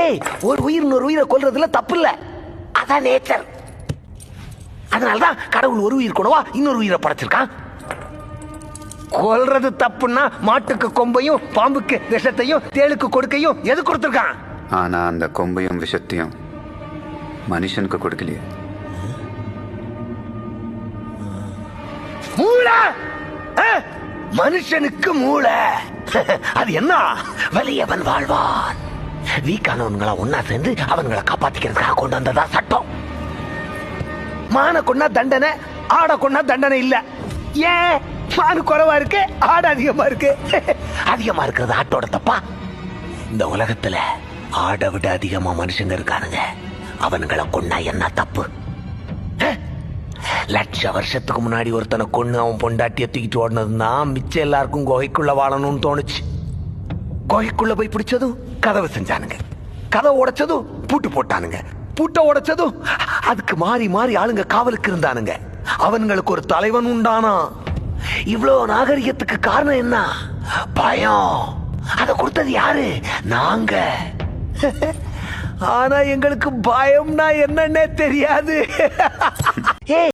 ஏய், ஒரு உயிர் இன்னொரு உயிரை கொல்றதுல தப்பு இல்ல, அதான் நேச்சர். அதனாலதான் கடவுள் ஒரு உயிர் கொண்டவா இன்னொரு உயிரை படைச்சிருக்கான். கொல்றது தப்புன்னா மாட்டுக்கு கொம்பையும் பாம்புக்கு விஷத்தையும் தேளுக்கு கொடுக்கையும் எது கொடுத்திருக்கான்? ஆனா அந்த கொம்பையும் விஷத்தையும் மனுஷனுக்கு கொடுக்கலையே. மூளை, மனுஷனுக்கு மூளை. அது என்ன? வலியவன் வாழ்வான். வீக்கானவன்களா ஒன்னா சேர்ந்து அவன்களை காப்பாத்திக்கிறதுக்காக கொண்டு வந்ததா சட்டம். மான கொண்டா தண்டனை, ஆட கொண்டா தண்டனை இல்ல. ஏன்? மானு குறைவா இருக்கு, ஆடு அதிகமா இருக்கு. அதிகமா இருக்கிறது ஆட்டோட தப்பா? இந்த உலகத்துல ஆடை விட அதிகமா மனுஷங்க இருக்கானுங்க. அவன்களை கொண்டா என்ன தப்பு? லட்ச வருஷத்துக்கு முன்னாடி ஒருத்தனை கொண்டு அவன் பொண்டாட்டிய தூக்கிட்டு ஓடினதுன்னா மிச்சம் எல்லாருக்கும் குகைக்குள்ள வாழணும்னு தோணுச்சு. குகைக்குள்ள போய் பிடிச்சதும் கதவை செஞ்சானுங்க, கதவை உடைச்சதும் பூட்டு போட்டானுங்க, பூட்டை உடைச்சதும் அதுக்கு மாறி மாறி ஆளுங்க காவலுக்கு இருந்தானுங்க. அவன்களுக்கு ஒரு தலைவன் உண்டானா. இவ்வளவு நாகரிகத்துக்கு காரணம் என்ன? பயம். அதை கொடுத்தது யாரு? நாங்க. ஆனா எங்களுக்கு பயம்னா என்னன்னே தெரியாது.